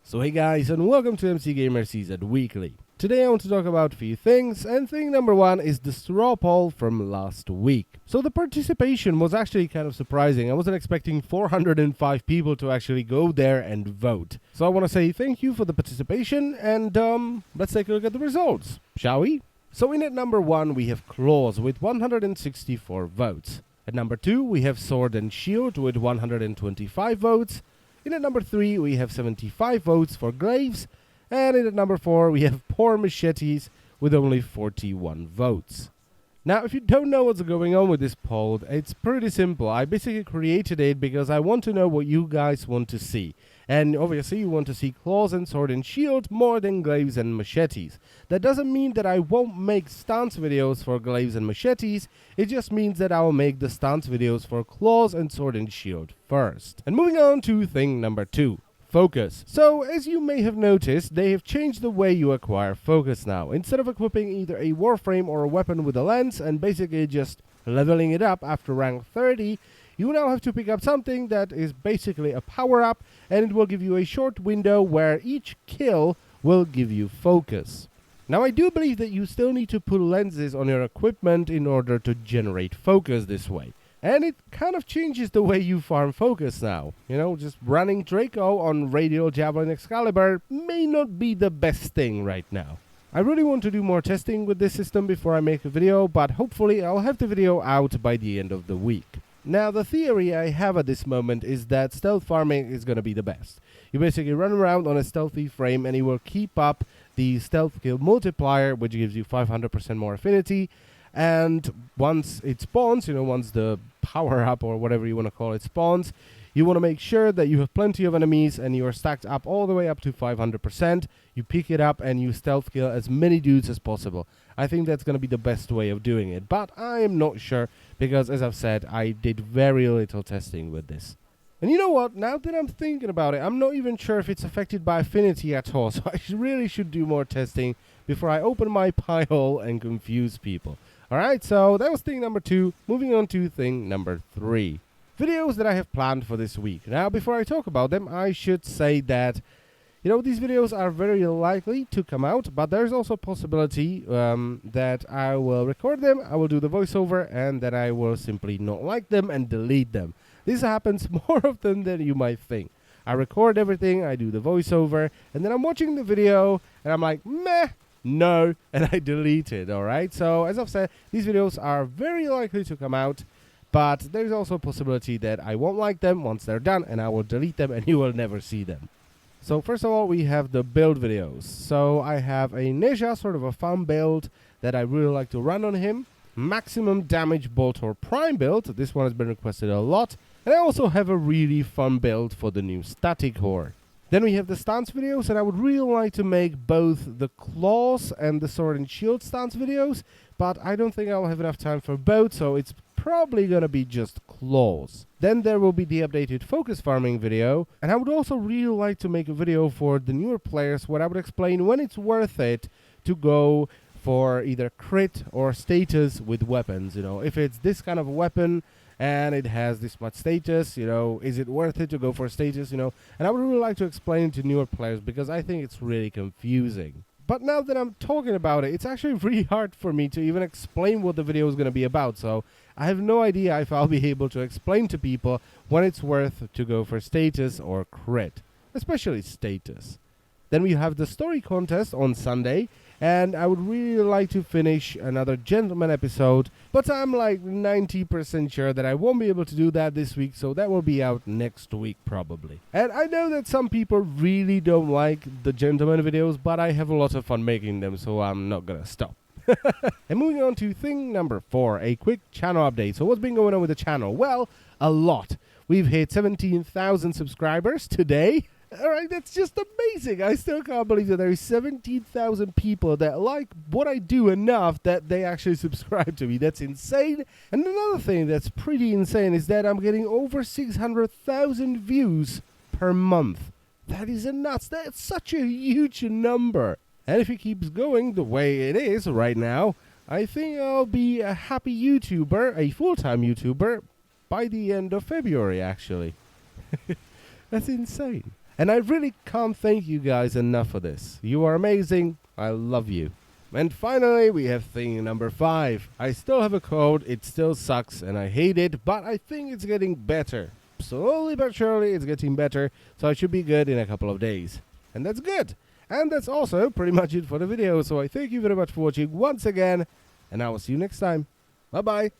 So hey guys, and welcome to MCGamerCZ Weekly. Today I want to talk about a few things, and thing number one is the straw poll from last week. So the participation was actually kind of surprising. I wasn't expecting 405 people to actually go there and vote. So I want to say thank you for the participation, and let's take a look at the results, shall we? So in at number 1 we have Claws with 164 votes. At number 2 we have Sword and Shield with 125 votes. In at number 3 we have 75 votes for Glaives, and in at number 4 we have Poor Machetes with only 41 votes. Now if you don't know what's going on with this poll, it's pretty simple. I basically created it because I want to know what you guys want to see. And obviously you want to see Claws and Sword and Shield more than Glaives and Machetes. That doesn't mean that I won't make stance videos for Glaives and Machetes, it just means that I will make the stance videos for Claws and Sword and Shield first. And moving on to thing number 2. Focus. So, as you may have noticed, they have changed the way you acquire focus now. Instead of equipping either a Warframe or a weapon with a lens and basically just leveling it up after rank 30, you now have to pick up something that is basically a power-up, and it will give you a short window where each kill will give you focus. Now, I do believe that you still need to put lenses on your equipment in order to generate focus this way. And it kind of changes the way you farm focus now. You know, just running Draco on Radial Javelin Excalibur may not be the best thing right now. I really want to do more testing with this system before I make a video, but hopefully I'll have the video out by the end of the week. Now, the theory I have at this moment is that stealth farming is going to be the best. You basically run around on a stealthy frame and you will keep up the stealth kill multiplier, which gives you 500% more affinity. And once it spawns, once the power up or whatever you want to call it spawns, you want to make sure that you have plenty of enemies and you are stacked up all the way up to 500%. You pick it up and you stealth kill as many dudes as possible. I think that's going to be the best way of doing it, but I am not sure because, as I've said, I did very little testing with this. And you know what, now that I'm thinking about it, I'm not even sure if it's affected by affinity at all, so I really should do more testing before I open my pie hole and confuse people. Alright, so that was thing number 2, moving on to thing number 3. Videos that I have planned for this week. Now, before I talk about them, I should say that, these videos are very likely to come out, but there's also a possibility that I will record them, I will do the voiceover, and then I will simply not like them and delete them. This happens more often than you might think. I record everything, I do the voiceover, and then I'm watching the video, and I'm like, meh, no, and I delete it, alright? So, as I've said, these videos are very likely to come out, but there's also a possibility that I won't like them once they're done, and I will delete them, and you will never see them. So, first of all, we have the build videos. So, I have a Neja, sort of a fun build that I really like to run on him. Maximum damage Boltor Prime build. This one has been requested a lot. And I also have a really fun build for the new Static Whore. Then we have the stance videos, and I would really like to make both the Claws and the Sword and Shield stance videos, but I don't think I'll have enough time for both, so it's probably gonna be just Claws. Then there will be the updated focus farming video, and I would also really like to make a video for the newer players where I would explain when it's worth it to go for either crit or status with weapons. If it's this kind of weapon and it has this much status, is it worth it to go for status, and I would really like to explain it to newer players because I think it's really confusing. But now that I'm talking about it, it's actually really hard for me to even explain what the video is going to be about, so I have no idea if I'll be able to explain to people when it's worth to go for status or crit, especially status. Then we have the story contest on Sunday, and I would really like to finish another Gentleman episode, but I'm like 90% sure that I won't be able to do that this week, so that will be out next week probably. And I know that some people really don't like the Gentleman videos, but I have a lot of fun making them, so I'm not gonna stop. And moving on to thing number 4, a quick channel update. So what's been going on with the channel? Well, a lot. We've hit 17,000 subscribers today. Alright, that's just amazing. I still can't believe that there is 17,000 people that like what I do enough that they actually subscribe to me. That's insane. And another thing that's pretty insane is that I'm getting over 600,000 views per month. That is nuts. That's such a huge number. And if it keeps going the way it is right now, I think I'll be a happy YouTuber, a full-time YouTuber, by the end of February, actually. That's insane. And I really can't thank you guys enough for this. You are amazing. I love you. And finally, we have thing number 5. I still have a cold, it still sucks, and I hate it, but I think it's getting better. Slowly but surely, it's getting better, so I should be good in a couple of days. And that's good. And that's also pretty much it for the video, so I thank you very much for watching once again, and I will see you next time. Bye-bye.